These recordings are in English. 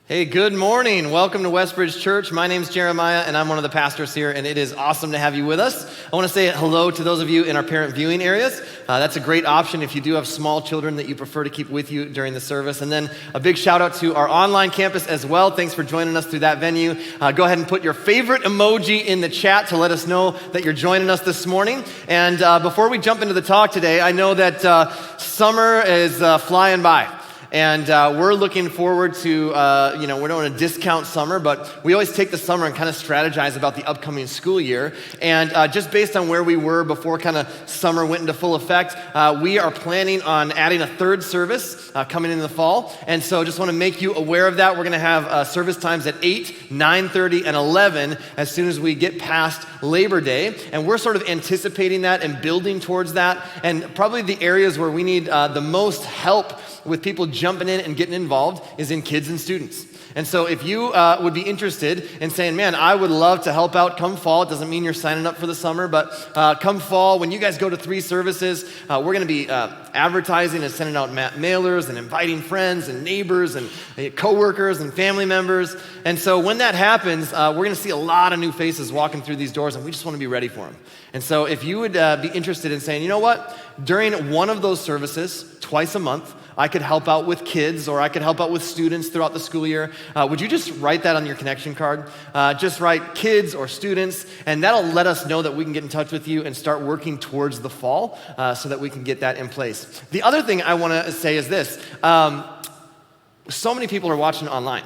Hey, good morning. Welcome to Westbridge Church. My name's Jeremiah, and I'm one of the pastors here, and it is awesome to have you with us. I want to say hello to those of you in our parent viewing areas. That's a great option if you do have small children that you prefer to keep with you during the service. And then a big shout out to our online campus as well. Thanks for joining us through that venue. Go ahead and put your favorite emoji in the chat to let us know that you're joining us this morning. And before we jump into the talk today, I know that summer is flying by. And we're looking forward to, we don't want to discount summer, but we always take the summer and kind of strategize about the upcoming school year. And just based on where we were before kind of summer went into full effect, we are planning on adding a third service coming in the fall. And so just want to make you aware of that. We're going to have service times at 8, 9:30, and 11 as soon as we get past Labor Day. And we're sort of anticipating that and building towards that. And probably the areas where we need the most help with people jumping in and getting involved is in kids and students. And so if you would be interested in saying, man, I would love to help out come fall. It doesn't mean you're signing up for the summer, but come fall, when you guys go to 3 services, we're going to be advertising and sending out mailers and inviting friends and neighbors and coworkers and family members. And so when that happens, we're going to see a lot of new faces walking through these doors, and we just want to be ready for them. And so if you would be interested in saying, you know what, during one of those services, twice a month, I could help out with kids or I could help out with students throughout the school year. Would you just write that on your connection card? Just write kids or students, and that'll let us know that we can get in touch with you and start working towards the fall so that we can get that in place. The other thing I want to say is this. So many people are watching online.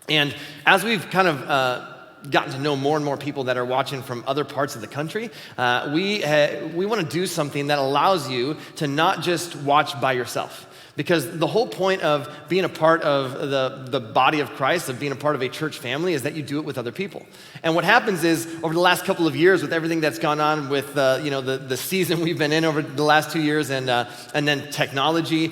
And as we've kind of gotten to know more and more people that are watching from other parts of the country, we want to do something that allows you to not just watch by yourself. Because the whole point of being a part of the body of Christ, of being a part of a church family, is that you do it with other people. And what happens is, over the last couple of years, with everything that's gone on with the season we've been in over the last 2 years, and then technology,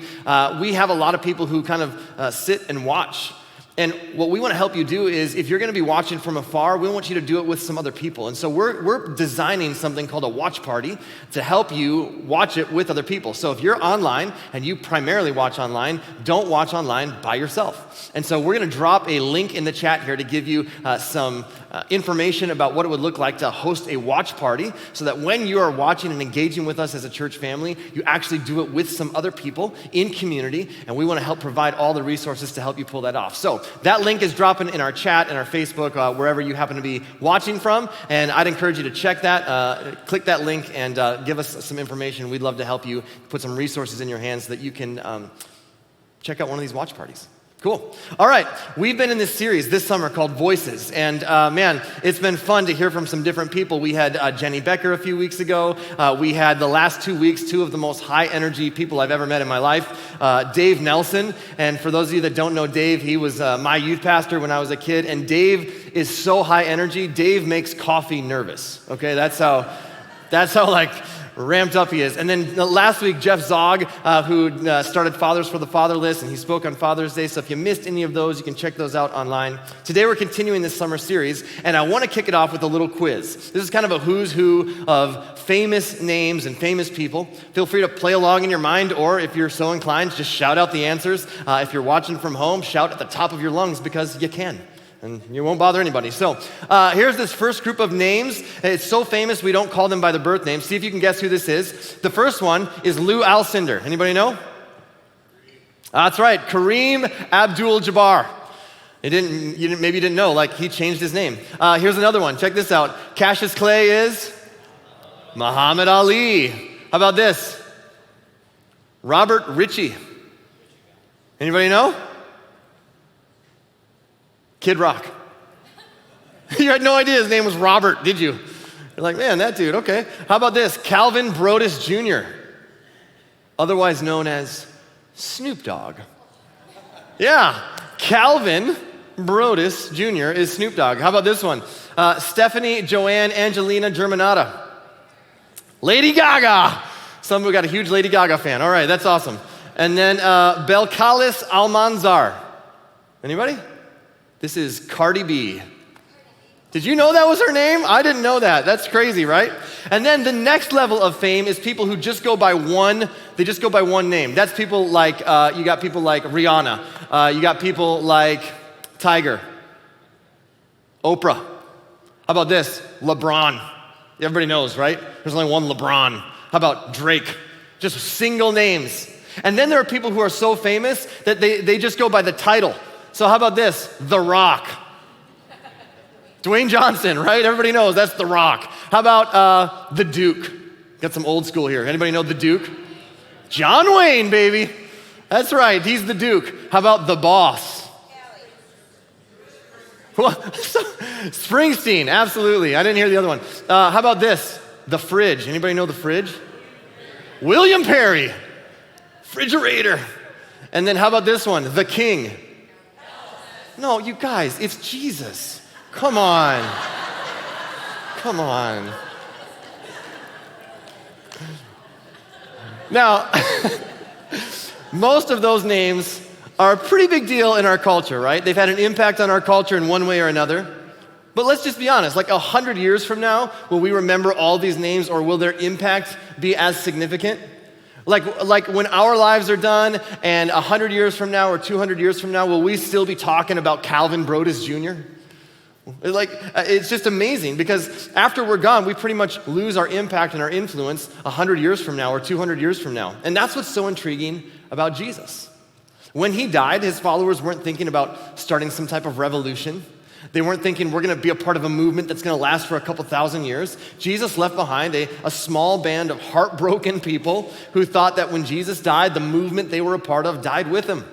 we have a lot of people who kind of sit and watch. And what we want to help you do is, if you're going to be watching from afar, we want you to do it with some other people. And so we're designing something called a watch party to help you watch it with other people. So if you're online and you primarily watch online, don't watch online by yourself. And so we're going to drop a link in the chat here to give you some information about what it would look like to host a watch party, so that when you are watching and engaging with us as a church family, you actually do it with some other people in community, and we want to help provide all the resources to help you pull that off. So that link is dropping in our chat, in our Facebook, wherever you happen to be watching from, and I'd encourage you to check that, click that link, and give us some information. We'd love to help you put some resources in your hands so that you can check out one of these watch parties. Cool. All right. We've been in this series this summer called Voices. And man, it's been fun to hear from some different people. We had Jenny Becker a few weeks ago. We had the last 2 weeks, 2 of the most high energy people I've ever met in my life. Dave Nelson. And for those of you that don't know Dave, he was my youth pastor when I was a kid. And Dave is so high energy. Dave makes coffee nervous. Okay. That's how like ramped up he is. And then last week, Jeff Zog, who started Fathers for the Fatherless, and he spoke on Father's Day. So if you missed any of those, you can check those out online. Today we're continuing this summer series, and I want to kick it off with a little quiz. This is kind of a who's who of famous names and famous people. Feel free to play along in your mind, or if you're so inclined, just shout out the answers. If you're watching from home, shout at the top of your lungs, because you can. And you won't bother anybody. So here's this first group of names. It's so famous we don't call them by the birth name. See if you can guess who this is. The first one is Lou Alcindor. Anybody know? That's right, Kareem Abdul-Jabbar. Maybe you didn't know, like he changed his name. Here's another one. Check this out. Cassius Clay is Muhammad Ali. How about this? Robert Ritchie. Anybody know? Kid Rock. You had no idea his name was Robert, did you? You're like, man, that dude, okay. How about this? Calvin Brodus Jr., otherwise known as Snoop Dogg. Yeah, Calvin Brodus Jr. is Snoop Dogg. How about this one? Stephanie Joanne Angelina Germanata. Lady Gaga. Some of you got a huge Lady Gaga fan. All right, that's awesome. And then Belcalis Almanzar. Anybody? This is Cardi B. Did you know that was her name? I didn't know that. That's crazy, right? And then the next level of fame is people who just go by one, they just go by one name. That's people like, you got people like Rihanna. You got people like Tiger. Oprah. How about this? LeBron. Everybody knows, right? There's only one LeBron. How about Drake? Just single names. And then there are people who are so famous that they just go by the title. So how about this? The Rock. Dwayne Johnson, right? Everybody knows that's The Rock. How about the Duke? Got some old school here. Anybody know the Duke? John Wayne, baby. That's right, he's the Duke. How about the Boss? Springsteen, absolutely. I didn't hear the other one. How about this? The Fridge. Anybody know the Fridge? William Perry. Refrigerator. And then how about this one? The King. No, you guys, it's Jesus. Come on. Come on. Now, most of those names are a pretty big deal in our culture, right? They've had an impact on our culture in one way or another. But let's just be honest, like 100 years from now, will we remember all these names, or will their impact be as significant? Like when our lives are done and 100 years from now or 200 years from now, will we still be talking about Calvin Brodus Jr.? It's just amazing, because after we're gone, we pretty much lose our impact and our influence 100 years from now or 200 years from now. And that's what's so intriguing about Jesus. When he died, his followers weren't thinking about starting some type of revolution. They weren't thinking we're gonna be a part of a movement that's gonna last for a couple thousand years. Jesus left behind a small band of heartbroken people who thought that when Jesus died, the movement they were a part of died with him.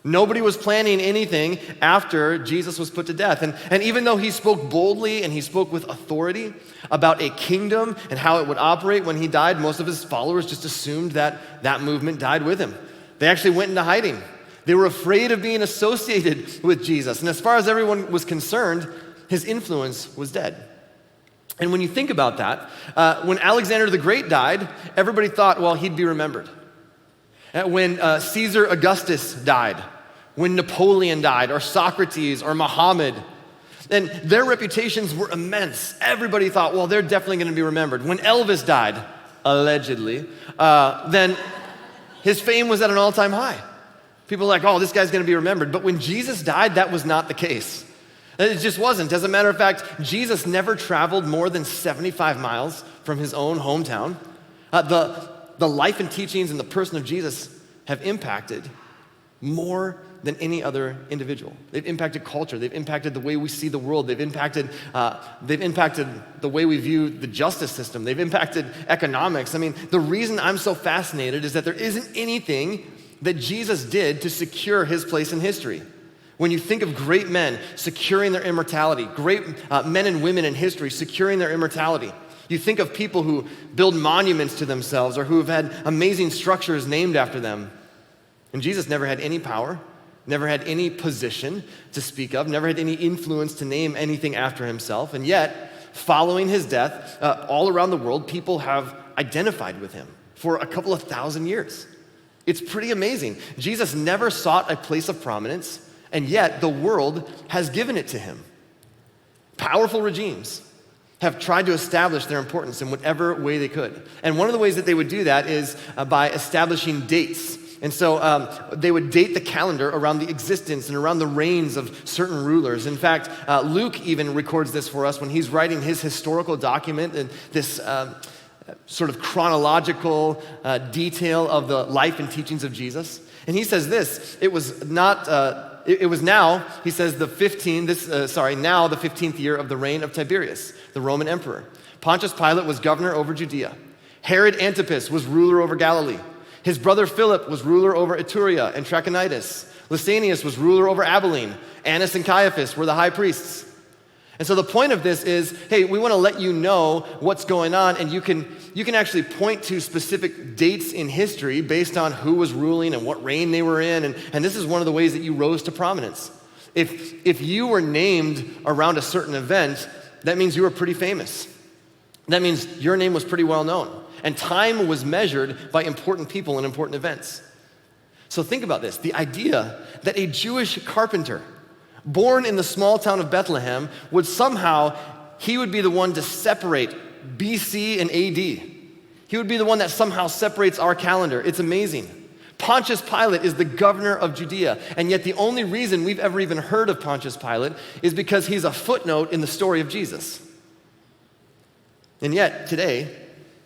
Nobody was planning anything after Jesus was put to death. And even though he spoke boldly and he spoke with authority about a kingdom and how it would operate when he died, most of his followers just assumed that that movement died with him. They actually went into hiding. They were afraid of being associated with Jesus. And as far as everyone was concerned, his influence was dead. And when you think about that, when Alexander the Great died, everybody thought, well, he'd be remembered. When Caesar Augustus died, when Napoleon died, or Socrates, or Muhammad, and their reputations were immense. Everybody thought, well, they're definitely going to be remembered. When Elvis died, allegedly, then his fame was at an all-time high. People were like, oh, this guy's going to be remembered. But when Jesus died, that was not the case. It just wasn't. As a matter of fact, Jesus never traveled more than 75 miles from his own hometown. The life and teachings and the person of Jesus have impacted more than any other individual. They've impacted culture. They've impacted the way we see the world. They've impacted the way we view the justice system. They've impacted economics. I mean, the reason I'm so fascinated is that there isn't anything that Jesus did to secure his place in history. When you think of great men securing their immortality, great men and women in history securing their immortality, you think of people who build monuments to themselves or who have had amazing structures named after them. And Jesus never had any power, never had any position to speak of, never had any influence to name anything after himself. And yet, following his death, all around the world, people have identified with him for a couple of thousand years. It's pretty amazing. Jesus never sought a place of prominence, and yet the world has given it to him. Powerful regimes have tried to establish their importance in whatever way they could. And one of the ways that they would do that is by establishing dates. And so they would date the calendar around the existence and around the reigns of certain rulers. In fact, Luke even records this for us when he's writing his historical document, and this sort of chronological detail of the life and teachings of Jesus. And he says this, it was now, he says the 15th year of the reign of Tiberius, the Roman emperor. Pontius Pilate was governor over Judea. Herod Antipas was ruler over Galilee. His brother Philip was ruler over Iturea and Trachonitis. Lysanias was ruler over Abilene. Annas and Caiaphas were the high priests. And so the point of this is, hey, we want to let you know what's going on, and you can actually point to specific dates in history based on who was ruling and what reign they were in, and this is one of the ways that you rose to prominence. If you were named around a certain event, that means you were pretty famous. That means your name was pretty well known, and time was measured by important people and important events. So think about this, the idea that a Jewish carpenter born in the small town of Bethlehem he would be the one to separate BC and AD. He would be the one that somehow separates our calendar. It's amazing. Pontius Pilate is the governor of Judea, and yet the only reason we've ever even heard of Pontius Pilate is because he's a footnote in the story of Jesus. And yet, today,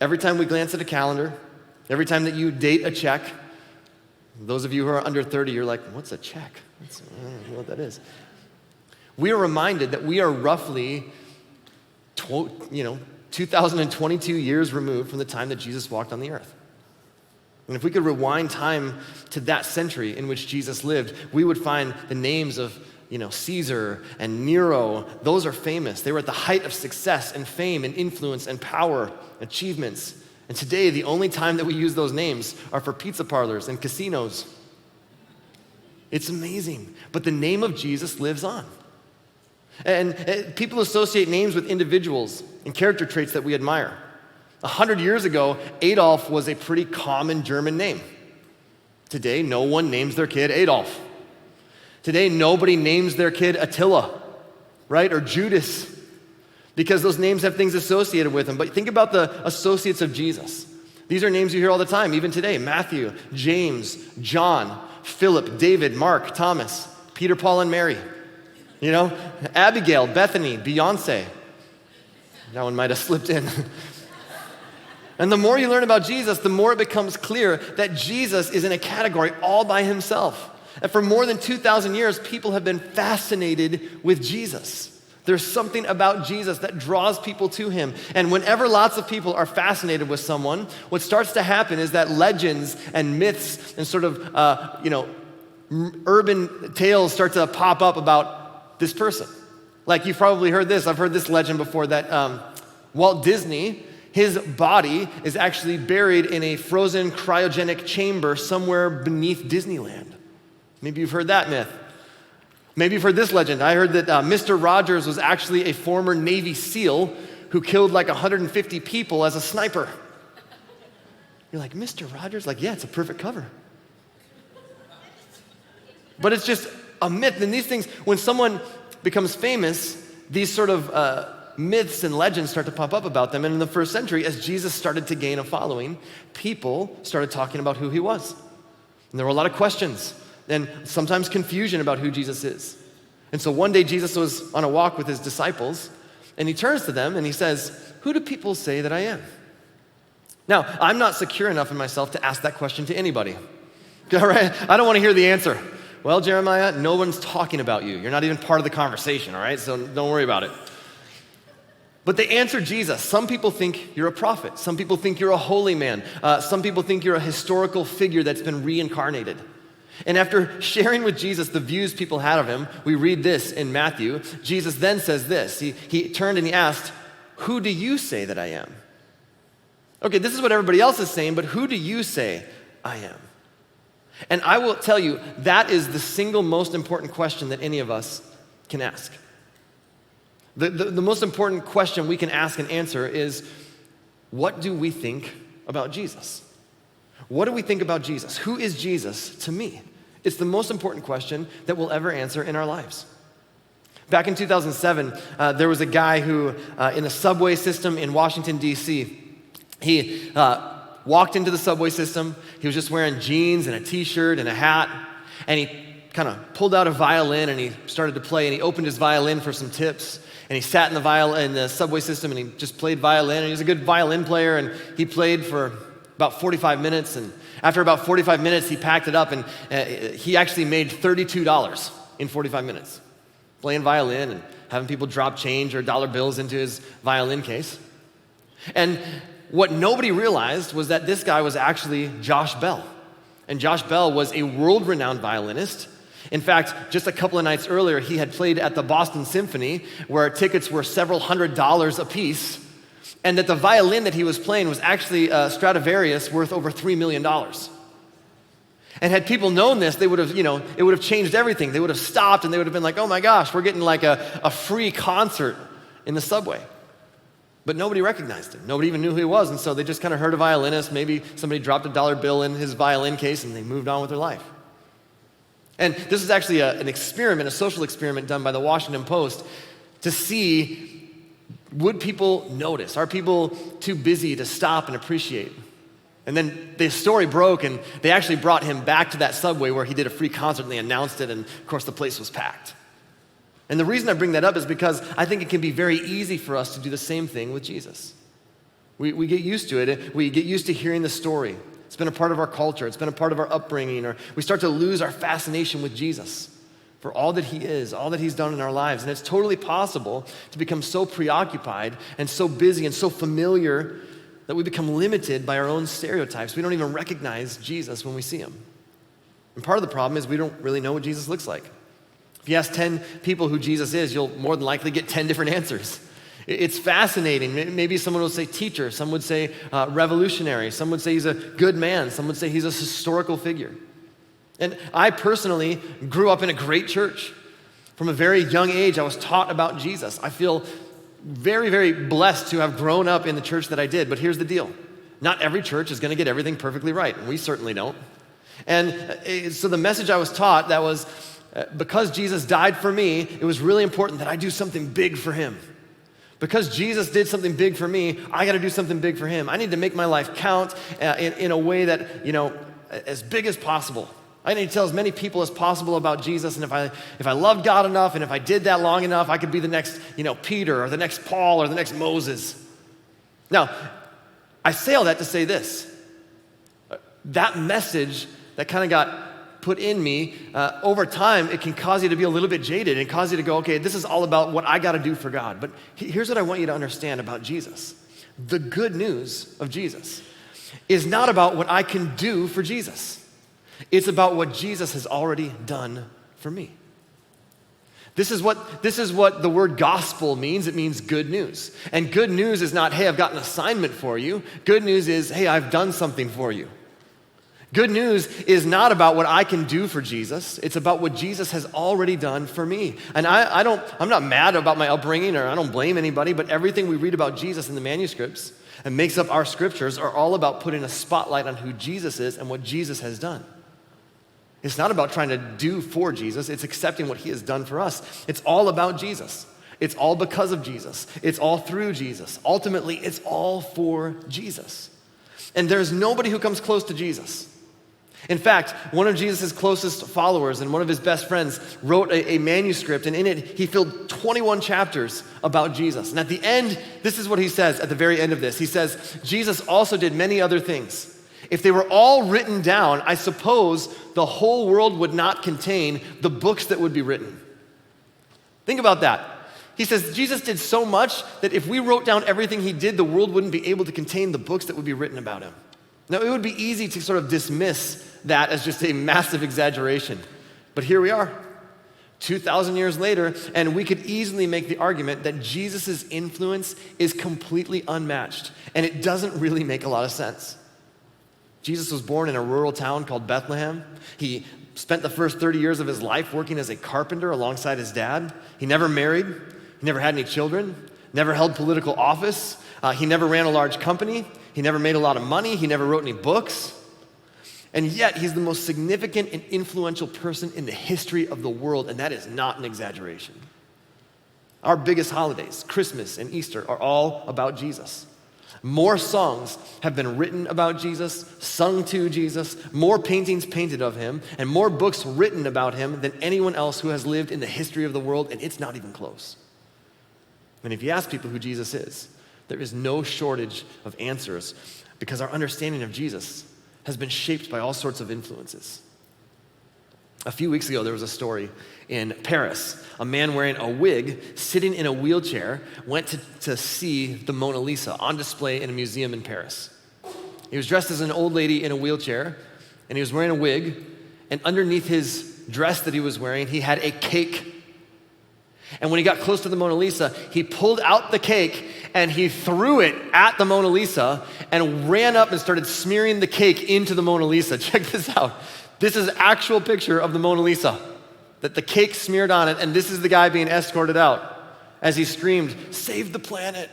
every time we glance at a calendar, every time that you date a check, those of you who are under 30, you're like, what's a check? I don't know what that is. We are reminded that we are roughly 2022 years removed from the time that Jesus walked on the earth. And if we could rewind time to that century in which Jesus lived, we would find the names of, Caesar and Nero. Those are famous. They were at the height of success and fame and influence and power, achievements. And today, the only time that we use those names are for pizza parlors and casinos. It's amazing. But the name of Jesus lives on. And people associate names with individuals and character traits that we admire. 100 years ago, Adolf was a pretty common German name. Today, no one names their kid Adolf. Today, nobody names their kid Attila, right? Or Judas, because those names have things associated with them. But think about the associates of Jesus. These are names you hear all the time, even today. Matthew, James, John, Philip, David, Mark, Thomas, Peter, Paul, and Mary. Abigail, Bethany, Beyonce. That one might have slipped in. And the more you learn about Jesus, the more it becomes clear that Jesus is in a category all by himself. And for more than 2,000 years, people have been fascinated with Jesus. There's something about Jesus that draws people to him. And whenever lots of people are fascinated with someone, what starts to happen is that legends and myths and sort of, urban tales start to pop up about this person. Like you've probably heard this. I've heard this legend before that Walt Disney, his body is actually buried in a frozen cryogenic chamber somewhere beneath Disneyland. Maybe you've heard that myth. Maybe you've heard this legend. I heard that Mr. Rogers was actually a former Navy SEAL who killed like 150 people as a sniper. You're like, Mr. Rogers? Like, yeah, it's a perfect cover. But it's just a myth. And these things, when someone becomes famous, these sort of myths and legends start to pop up about them. And in the first century, as Jesus started to gain a following, people started talking about who he was. And there were a lot of questions and sometimes confusion about who Jesus is. And so one day Jesus was on a walk with his disciples, and he turns to them and he says, "Who do people say that I am?" Now, I'm not secure enough in myself to ask that question to anybody. All right? I don't want to hear the answer. Well, Jeremiah, no one's talking about you. You're not even part of the conversation, all right? So don't worry about it. But they answer Jesus. Some people think you're a prophet. Some people think you're a holy man. Some people think you're a historical figure that's been reincarnated. And after sharing with Jesus the views people had of him, we read this in Matthew. Jesus then says this. He turned and he asked, "Who do you say that I am?" Okay, this is what everybody else is saying, but who do you say I am? And I will tell you, that is the single most important question that any of us can ask. The most important question we can ask and answer is, what do we think about Jesus? What do we think about Jesus? Who is Jesus to me? It's the most important question that we'll ever answer in our lives. Back in 2007, there was a guy who, in the subway system in Washington, D.C., he walked into the subway system. He was just wearing jeans and a t-shirt and a hat, and he kind of pulled out a violin and he started to play, and he opened his violin for some tips, and he sat in the subway system and he just played violin, and he was a good violin player, and he played for about 45 minutes, and after about 45 minutes, he packed it up, and he actually made $32 in 45 minutes, playing violin and having people drop change or dollar bills into his violin case. And what nobody realized was that this guy was actually Josh Bell. And Josh Bell was a world-renowned violinist. In fact, just a couple of nights earlier, he had played at the Boston Symphony, where tickets were several $100s a piece, and that the violin that he was playing was actually a Stradivarius worth over $3 million. And had people known this, they would have, it would have changed everything. They would have stopped and they would have been like, oh my gosh, we're getting like a free concert in the subway. But nobody recognized him. Nobody even knew who he was. And so they just kind of heard a violinist. Maybe somebody dropped a dollar bill in his violin case and they moved on with their life. And this is actually an experiment, a social experiment done by the Washington Post to see, would people notice? Are people too busy to stop and appreciate And then the story broke, and they actually brought him back to that subway where he did a free concert, and they announced it, and of course the place was packed. And the reason I bring that up is because I think it can be very easy for us to do the same thing with Jesus. We get used to it. We get used to hearing the story. It's been a part of our culture. It's been a part of our upbringing, or we start to lose our fascination with Jesus for all that he is, all that he's done in our lives. And it's totally possible to become so preoccupied and so busy and so familiar that we become limited by our own stereotypes. We don't even recognize Jesus when we see him. And part of the problem is we don't really know what Jesus looks like. If you ask 10 people who Jesus is, you'll more than likely get 10 different answers. It's fascinating. Maybe someone will say teacher, some would say revolutionary, some would say he's a good man, some would say he's a historical figure. And I personally grew up in a great church. From a very young age, I was taught about Jesus. I feel very, very blessed to have grown up in the church that I did, but here's the deal. Not every church is gonna get everything perfectly right, and we certainly don't. And so the message I was taught that was, because Jesus died for me, it was really important that I do something big for him. Because Jesus did something big for me, I gotta do something big for him. I need to make my life count in a way that, as big as possible. I need to tell as many people as possible about Jesus, and if I loved God enough, and if I did that long enough, I could be the next, Peter, or the next Paul, or the next Moses. Now, I say all that to say this. That message that kind of got put in me, over time, it can cause you to be a little bit jaded and cause you to go, okay, this is all about what I got to do for God. But here's what I want you to understand about Jesus. The good news of Jesus is not about what I can do for Jesus. It's about what Jesus has already done for me. This is what the word gospel means. It means good news. And good news is not, hey, I've got an assignment for you. Good news is, hey, I've done something for you. Good news is not about what I can do for Jesus. It's about what Jesus has already done for me. And I'm not mad about my upbringing, or I don't blame anybody, but everything we read about Jesus in the manuscripts and makes up our scriptures are all about putting a spotlight on who Jesus is and what Jesus has done. It's not about trying to do for Jesus. It's accepting what he has done for us. It's all about Jesus. It's all because of Jesus. It's all through Jesus. Ultimately, it's all for Jesus. And there's nobody who comes close to Jesus. In fact, one of Jesus' closest followers and one of his best friends wrote a manuscript, and in it, he filled 21 chapters about Jesus. And at the end, this is what he says at the very end of this. He says, Jesus also did many other things. If they were all written down, I suppose the whole world would not contain the books that would be written. Think about that. He says Jesus did so much that if we wrote down everything he did, the world wouldn't be able to contain the books that would be written about him. Now, it would be easy to sort of dismiss that as just a massive exaggeration. But here we are, 2,000 years later, and we could easily make the argument that Jesus' influence is completely unmatched, and it doesn't really make a lot of sense. Jesus was born in a rural town called Bethlehem. He spent the first 30 years of his life working as a carpenter alongside his dad. He never married. He never had any children. Never held political office. He never ran a large company. He never made a lot of money. He never wrote any books. And yet, he's the most significant and influential person in the history of the world, and that is not an exaggeration. Our biggest holidays, Christmas and Easter, are all about Jesus. More songs have been written about Jesus, sung to Jesus, more paintings painted of him, and more books written about him than anyone else who has lived in the history of the world, and it's not even close. And if you ask people who Jesus is, there is no shortage of answers, because our understanding of Jesus has been shaped by all sorts of influences. A few weeks ago, there was a story in Paris. A man wearing a wig, sitting in a wheelchair, went to see the Mona Lisa on display in a museum in Paris. He was dressed as an old lady in a wheelchair, and he was wearing a wig, and underneath his dress that he was wearing, he had a cake. And when he got close to the Mona Lisa, he pulled out the cake, and he threw it at the Mona Lisa, and ran up and started smearing the cake into the Mona Lisa. Check this out. This is an actual picture of the Mona Lisa, that the cake smeared on it, and this is the guy being escorted out as he screamed, "Save the planet."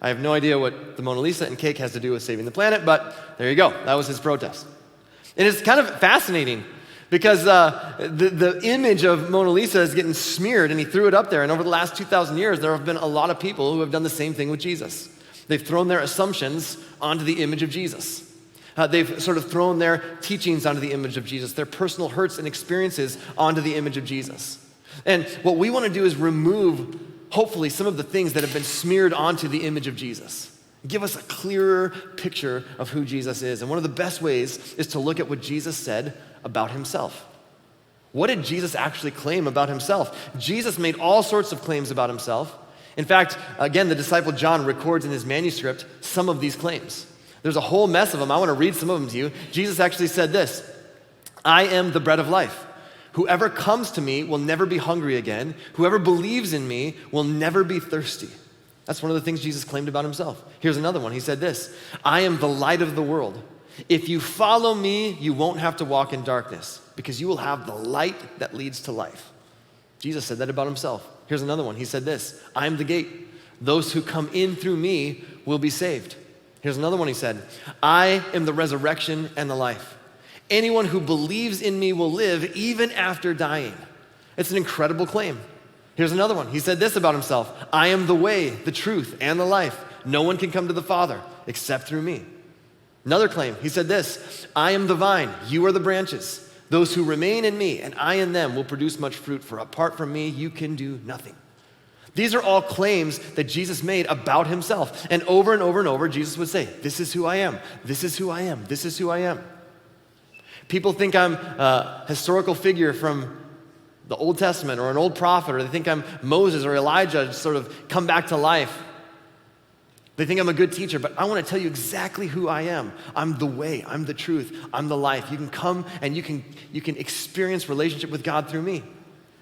I have no idea what the Mona Lisa and cake has to do with saving the planet, but there you go. That was his protest. And it's kind of fascinating because the image of Mona Lisa is getting smeared, and he threw it up there, and over the last 2,000 years, there have been a lot of people who have done the same thing with Jesus. They've thrown their assumptions onto the image of Jesus. They've sort of thrown their teachings onto the image of Jesus, their personal hurts and experiences onto the image of Jesus. And what we want to do is remove, hopefully, some of the things that have been smeared onto the image of Jesus. Give us a clearer picture of who Jesus is. And one of the best ways is to look at what Jesus said about himself. What did Jesus actually claim about himself? Jesus made all sorts of claims about himself. In fact, again, the disciple John records in his manuscript some of these claims. There's a whole mess of them. I want to read some of them to you. Jesus actually said this: "I am the bread of life. Whoever comes to me will never be hungry again. Whoever believes in me will never be thirsty." That's one of the things Jesus claimed about himself. Here's another one. He said this: "I am the light of the world. If you follow me, you won't have to walk in darkness, because you will have the light that leads to life." Jesus said that about himself. Here's another one. He said this: "I am the gate. Those who come in through me will be saved." Here's another one. He said, "I am the resurrection and the life. Anyone who believes in me will live even after dying." It's an incredible claim. Here's another one. He said this about himself: "I am the way, the truth, and the life. No one can come to the Father except through me." Another claim. He said this: "I am the vine, you are the branches. Those who remain in me and I in them will produce much fruit, for apart from me you can do nothing." These are all claims that Jesus made about himself. And over and over and over, Jesus would say, "This is who I am. This is who I am. This is who I am." People think I'm a historical figure from the Old Testament or an old prophet, or they think I'm Moses or Elijah, just sort of come back to life. They think I'm a good teacher, but I want to tell you exactly who I am. I'm the way, I'm the truth, I'm the life. You can come and you can experience relationship with God through me.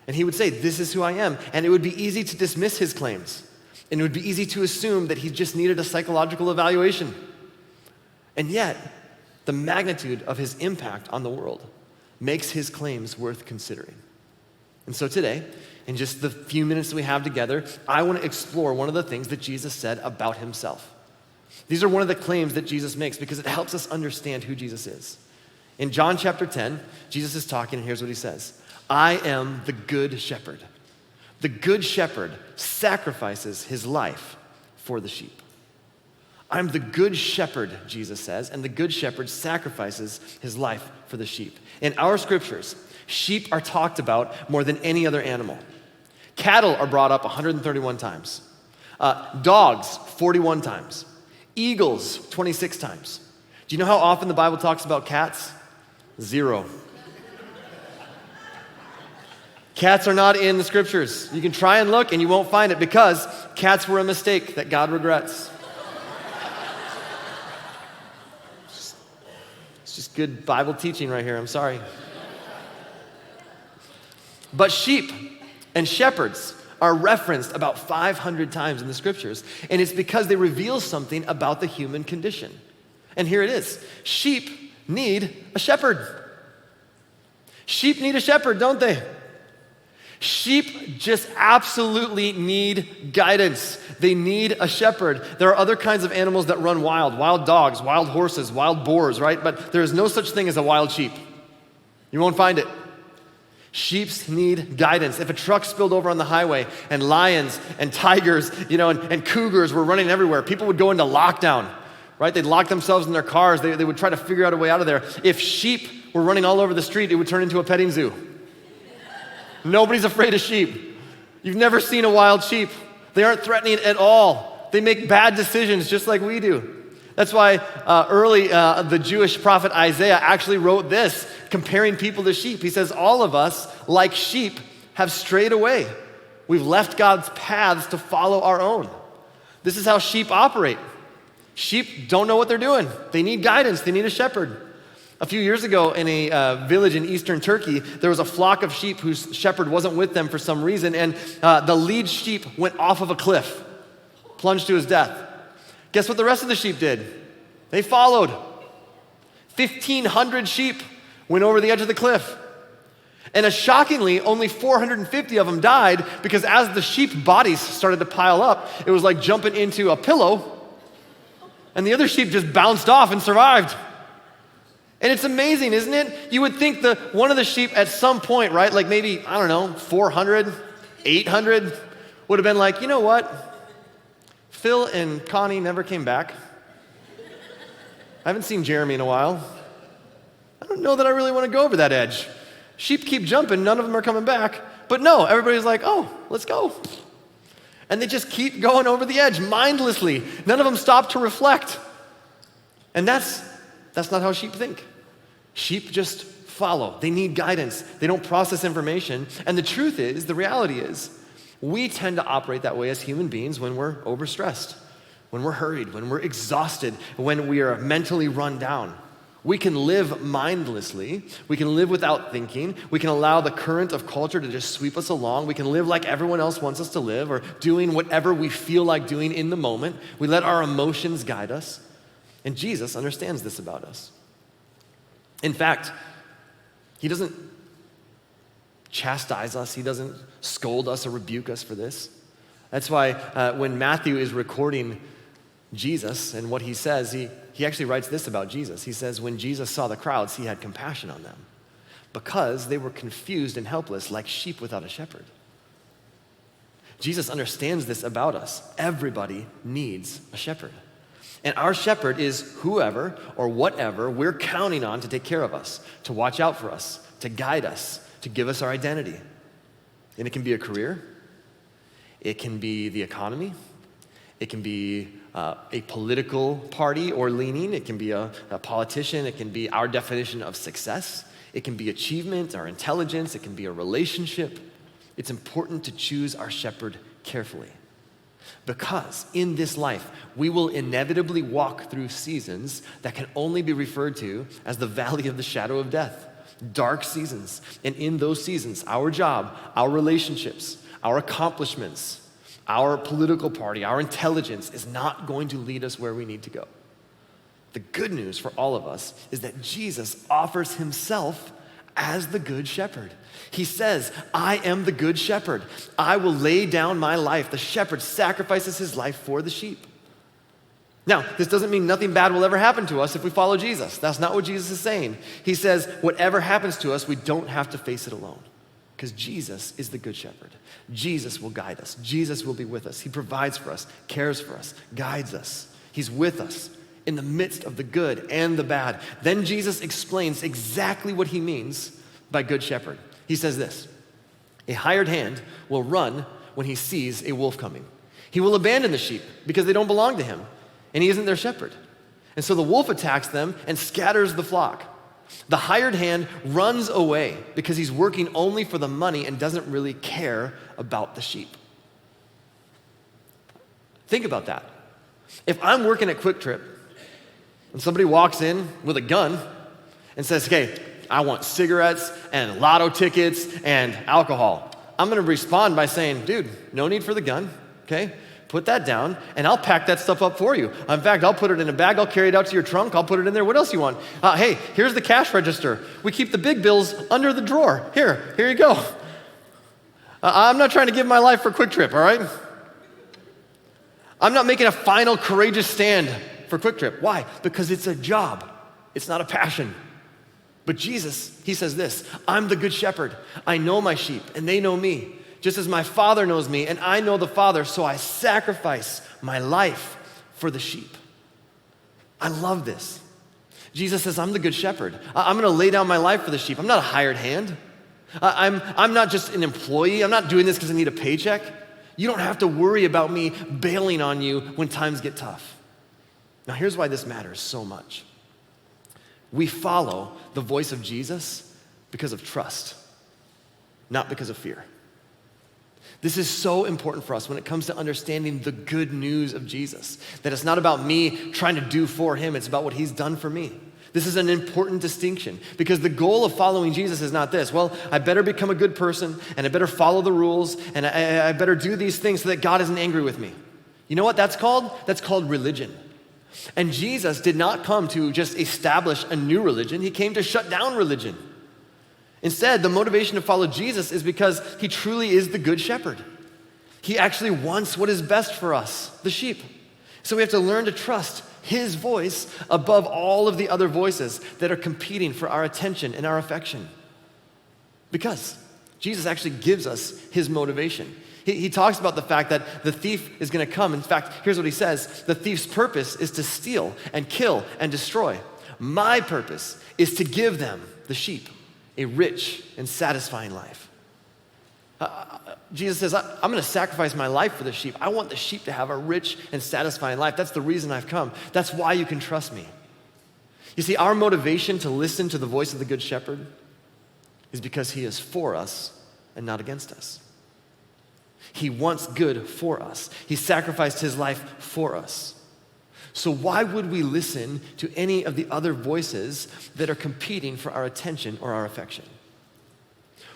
And he would say, "This is who I am." And it would be easy to dismiss his claims. And it would be easy to assume that he just needed a psychological evaluation. And yet, the magnitude of his impact on the world makes his claims worth considering. And so today, in just the few minutes that we have together, I want to explore one of the things that Jesus said about himself. These are one of the claims that Jesus makes because it helps us understand who Jesus is. In John chapter 10, Jesus is talking, and here's what he says: "I am the good shepherd. The good shepherd sacrifices his life for the sheep." I'm the good shepherd, Jesus says, and the good shepherd sacrifices his life for the sheep. In our scriptures, sheep are talked about more than any other animal. Cattle are brought up 131 times. Dogs, 41 times. Eagles, 26 times. Do you know how often the Bible talks about cats? 0. Cats are not in the scriptures. You can try and look and you won't find it because cats were a mistake that God regrets. It's just good Bible teaching right here. I'm sorry. But sheep and shepherds are referenced about 500 times in the scriptures, and it's because they reveal something about the human condition. And here it is. Sheep need a shepherd. Sheep need a shepherd, don't they? Sheep just absolutely need guidance. They need a shepherd. There are other kinds of animals that run wild dogs, wild horses, wild boars, right? But there is no such thing as a wild sheep. You won't find it. Sheep need guidance. If a truck spilled over on the highway and lions and tigers, and cougars were running everywhere, people would go into lockdown, right? They'd lock themselves in their cars. They would try to figure out a way out of there. If sheep were running all over the street, it would turn into a petting zoo. Nobody's afraid of sheep. You've never seen a wild sheep. They aren't threatening at all. They make bad decisions just like we do. That's why the Jewish prophet Isaiah actually wrote this, comparing people to sheep. He says, "All of us, like sheep, have strayed away. We've left God's paths to follow our own." This is how sheep operate. Sheep don't know what they're doing. They need guidance. They need a shepherd. A few years ago in a village in eastern Turkey, there was a flock of sheep whose shepherd wasn't with them for some reason, and the lead sheep went off of a cliff, plunged to his death. Guess what the rest of the sheep did? They followed. 1,500 sheep went over the edge of the cliff. And shockingly, only 450 of them died because as the sheep bodies started to pile up, it was like jumping into a pillow, and the other sheep just bounced off and survived. And it's amazing, isn't it? You would think that one of the sheep at some point, right, like maybe, 400, 800, would have been like, you know what? Phil and Connie never came back. I haven't seen Jeremy in a while. I don't know that I really want to go over that edge. Sheep keep jumping, none of them are coming back. But no, everybody's like, oh, let's go. And they just keep going over the edge mindlessly. None of them stop to reflect. And that's not how sheep think. Sheep just follow. They need guidance. They don't process information. And the truth is, the reality is, we tend to operate that way as human beings when we're overstressed, when we're hurried, when we're exhausted, when we are mentally run down. We can live mindlessly. We can live without thinking. We can allow the current of culture to just sweep us along. We can live like everyone else wants us to live, or doing whatever we feel like doing in the moment. We let our emotions guide us. And Jesus understands this about us. In fact, he doesn't chastise us. He doesn't scold us or rebuke us for this. That's why when Matthew is recording Jesus and what he says, he actually writes this about Jesus. He says, when Jesus saw the crowds, he had compassion on them because they were confused and helpless like sheep without a shepherd. Jesus understands this about us. Everybody needs a shepherd. And our shepherd is whoever or whatever we're counting on to take care of us, to watch out for us, to guide us, to give us our identity. And it can be a career. It can be the economy. It can be a political party or leaning. It can be a politician. It can be our definition of success. It can be achievement, our intelligence. It can be a relationship. It's important to choose our shepherd carefully. Because in this life, we will inevitably walk through seasons that can only be referred to as the valley of the shadow of death, dark seasons. And in those seasons, our job, our relationships, our accomplishments, our political party, our intelligence is not going to lead us where we need to go. The good news for all of us is that Jesus offers himself as the good shepherd. He says, I am the good shepherd. I will lay down my life. The shepherd sacrifices his life for the sheep. Now, this doesn't mean nothing bad will ever happen to us if we follow Jesus. That's not what Jesus is saying. He says, whatever happens to us, we don't have to face it alone. Because Jesus is the good shepherd. Jesus will guide us. Jesus will be with us. He provides for us, cares for us, guides us. He's with us in the midst of the good and the bad. Then Jesus explains exactly what he means by good shepherd. He says this, a hired hand will run when he sees a wolf coming. He will abandon the sheep because they don't belong to him, and he isn't their shepherd. And so the wolf attacks them and scatters the flock. The hired hand runs away because he's working only for the money and doesn't really care about the sheep. Think about that. If I'm working at Quick Trip and somebody walks in with a gun and says, okay, I want cigarettes and lotto tickets and alcohol, I'm going to respond by saying, dude, no need for the gun, okay? Put that down, and I'll pack that stuff up for you. In fact, I'll put it in a bag. I'll carry it out to your trunk. I'll put it in there. What else you want? Hey, here's the cash register. We keep the big bills under the drawer. Here you go. I'm not trying to give my life for Quick Trip, all right? I'm not making a final courageous stand for Quick Trip. Why? Because it's a job. It's not a passion. But Jesus, he says this, I'm the good shepherd. I know my sheep, and they know me. Just as my Father knows me, and I know the Father, so I sacrifice my life for the sheep. I love this. Jesus says, I'm the good shepherd. I'm going to lay down my life for the sheep. I'm not a hired hand. I'm not just an employee. I'm not doing this because I need a paycheck. You don't have to worry about me bailing on you when times get tough. Now, here's why this matters so much. We follow the voice of Jesus because of trust, not because of fear. This is so important for us when it comes to understanding the good news of Jesus, that it's not about me trying to do for him, it's about what he's done for me. This is an important distinction because the goal of following Jesus is not this, well, I better become a good person and I better follow the rules and I better do these things so that God isn't angry with me. You know what that's called? That's called religion. And Jesus did not come to just establish a new religion, he came to shut down religion. Instead, the motivation to follow Jesus is because he truly is the good shepherd. He actually wants what is best for us, the sheep. So we have to learn to trust his voice above all of the other voices that are competing for our attention and our affection. Because Jesus actually gives us his motivation. He talks about the fact that the thief is going to come. In fact, here's what he says. The thief's purpose is to steal and kill and destroy. My purpose is to give them, the sheep, a rich and satisfying life. Jesus says, I'm going to sacrifice my life for the sheep. I want the sheep to have a rich and satisfying life. That's the reason I've come. That's why you can trust me. You see, our motivation to listen to the voice of the Good Shepherd is because he is for us and not against us. He wants good for us. He sacrificed his life for us. So why would we listen to any of the other voices that are competing for our attention or our affection?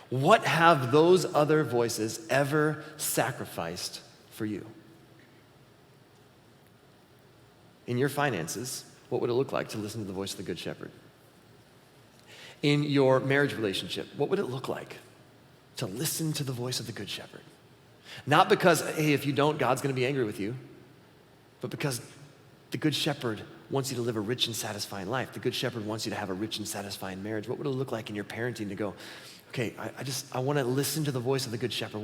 What have those other voices ever sacrificed for you? In your finances, what would it look like to listen to the voice of the Good Shepherd? In your marriage relationship, what would it look like to listen to the voice of the Good Shepherd? Not because, hey, if you don't, God's going to be angry with you, but because the Good Shepherd wants you to live a rich and satisfying life. The Good Shepherd wants you to have a rich and satisfying marriage. What would it look like in your parenting to go, okay, I want to listen to the voice of the Good Shepherd.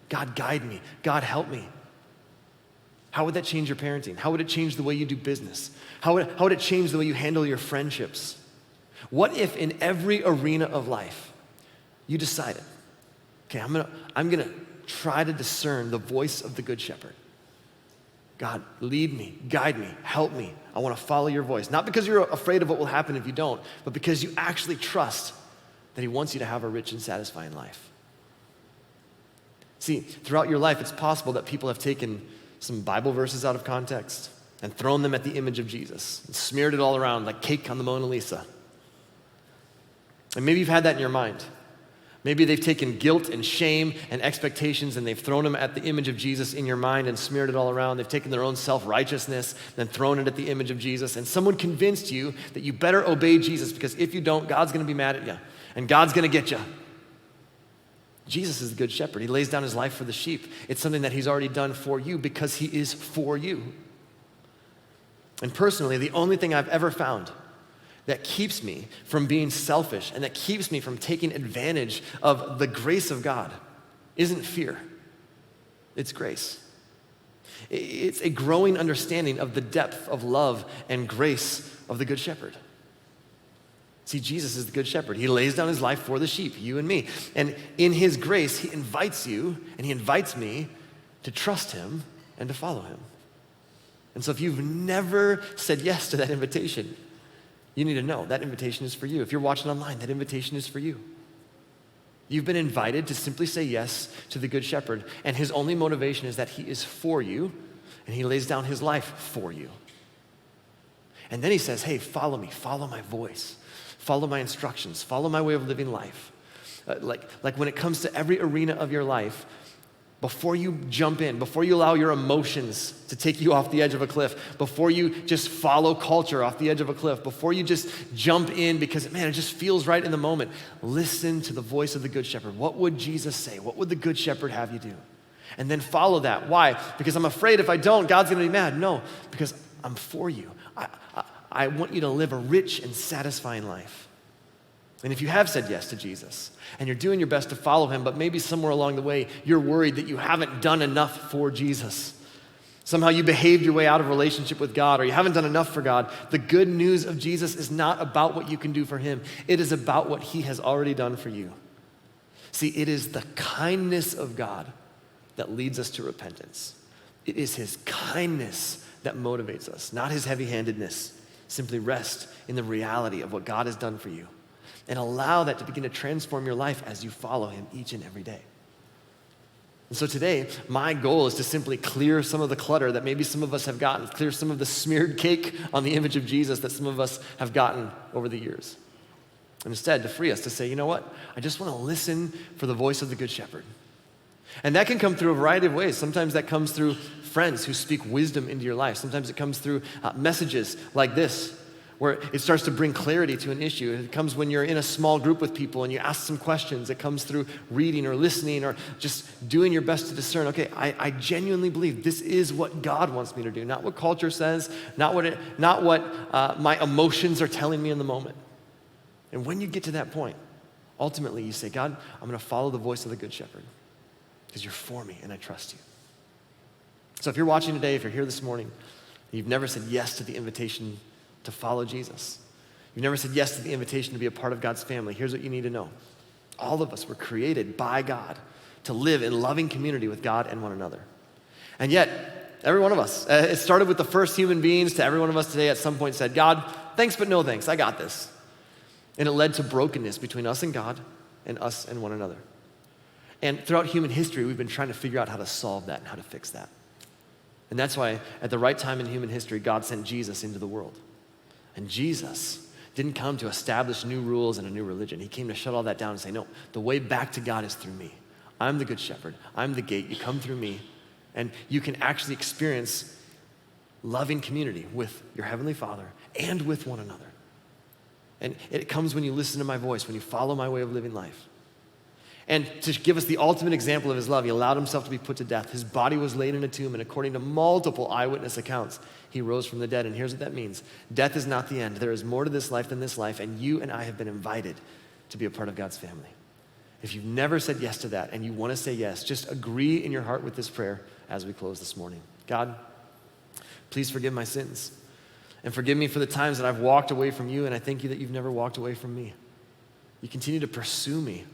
God, guide me. God, help me. How would that change your parenting? How would it change the way you do business? How would it change the way you handle your friendships? What if in every arena of life you decided, okay, I'm gonna try to discern the voice of the Good Shepherd. God, lead me, guide me, help me. I want to follow your voice. Not because you're afraid of what will happen if you don't, but because you actually trust that he wants you to have a rich and satisfying life. See, throughout your life, it's possible that people have taken some Bible verses out of context and thrown them at the image of Jesus and smeared it all around like cake on the Mona Lisa. And maybe you've had that in your mind. Maybe they've taken guilt and shame and expectations and they've thrown them at the image of Jesus in your mind and smeared it all around. They've taken their own self-righteousness and thrown it at the image of Jesus. And someone convinced you that you better obey Jesus because if you don't, God's going to be mad at you and God's going to get you. Jesus is the Good Shepherd. He lays down his life for the sheep. It's something that he's already done for you because he is for you. And personally, the only thing I've ever found that keeps me from being selfish and that keeps me from taking advantage of the grace of God isn't fear. It's grace. It's a growing understanding of the depth of love and grace of the Good Shepherd. See, Jesus is the Good Shepherd. He lays down his life for the sheep, you and me. And in his grace, he invites you and he invites me to trust him and to follow him. And so if you've never said yes to that invitation, you need to know that invitation is for you. If you're watching online, that invitation is for you. You've been invited to simply say yes to the Good Shepherd, and his only motivation is that he is for you, and he lays down his life for you. And then he says, hey, follow me, follow my voice, follow my instructions, follow my way of living life. Like when it comes to every arena of your life, before you jump in, before you allow your emotions to take you off the edge of a cliff, before you just follow culture off the edge of a cliff, before you just jump in because, man, it just feels right in the moment, listen to the voice of the Good Shepherd. What would Jesus say? What would the Good Shepherd have you do? And then follow that. Why? Because I'm afraid if I don't, God's going to be mad. No, because I'm for you. I want you to live a rich and satisfying life. And if you have said yes to Jesus and you're doing your best to follow him, but maybe somewhere along the way you're worried that you haven't done enough for Jesus, somehow you behaved your way out of relationship with God or you haven't done enough for God, the good news of Jesus is not about what you can do for him. It is about what he has already done for you. See, it is the kindness of God that leads us to repentance. It is his kindness that motivates us, not his heavy-handedness. Simply rest in the reality of what God has done for you. And allow that to begin to transform your life as you follow him each and every day. And so today, my goal is to simply clear some of the clutter that maybe some of us have gotten, clear some of the smeared cake on the image of Jesus that some of us have gotten over the years. And instead, to free us to say, you know what? I just want to listen for the voice of the Good Shepherd. And that can come through a variety of ways. Sometimes that comes through friends who speak wisdom into your life. Sometimes it comes through messages like this, where it starts to bring clarity to an issue. It comes when you're in a small group with people and you ask some questions. It comes through reading or listening or just doing your best to discern, okay, I genuinely believe this is what God wants me to do, not what culture says, not what my emotions are telling me in the moment. And when you get to that point, ultimately you say, God, I'm going to follow the voice of the Good Shepherd because you're for me and I trust you. So if you're watching today, if you're here this morning, you've never said yes to the invitation to follow Jesus, you've never said yes to the invitation to be a part of God's family, here's what you need to know. All of us were created by God to live in loving community with God and one another. And yet, every one of us, it started with the first human beings to every one of us today at some point said, God, thanks but no thanks, I got this. And it led to brokenness between us and God and us and one another. And throughout human history, we've been trying to figure out how to solve that and how to fix that. And that's why at the right time in human history, God sent Jesus into the world. And Jesus didn't come to establish new rules and a new religion. He came to shut all that down and say, no, the way back to God is through me. I'm the Good Shepherd. I'm the gate. You come through me, and you can actually experience loving community with your Heavenly Father and with one another. And it comes when you listen to my voice, when you follow my way of living life. And to give us the ultimate example of his love, he allowed himself to be put to death. His body was laid in a tomb, and according to multiple eyewitness accounts, he rose from the dead. And here's what that means. Death is not the end. There is more to this life than this life, and you and I have been invited to be a part of God's family. If you've never said yes to that and you want to say yes, just agree in your heart with this prayer as we close this morning. God, please forgive my sins, and forgive me for the times that I've walked away from you, and I thank you that you've never walked away from me. You continue to pursue me.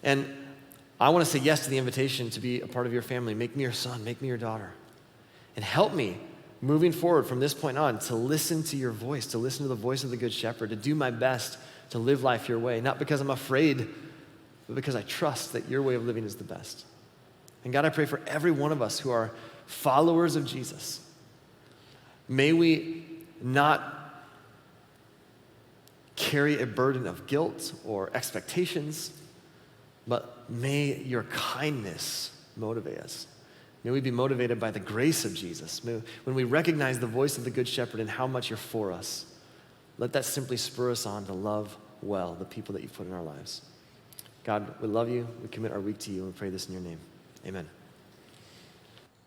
And I want to say yes to the invitation to be a part of your family. Make me your son, make me your daughter. And help me, moving forward from this point on, to listen to your voice, to listen to the voice of the Good Shepherd, to do my best to live life your way, not because I'm afraid, but because I trust that your way of living is the best. And God, I pray for every one of us who are followers of Jesus. May we not carry a burden of guilt or expectations, but may your kindness motivate us. May we be motivated by the grace of Jesus. When we recognize the voice of the Good Shepherd and how much you're for us, let that simply spur us on to love well the people that you've put in our lives. God, we love you. We commit our week to you and we pray this in your name. Amen.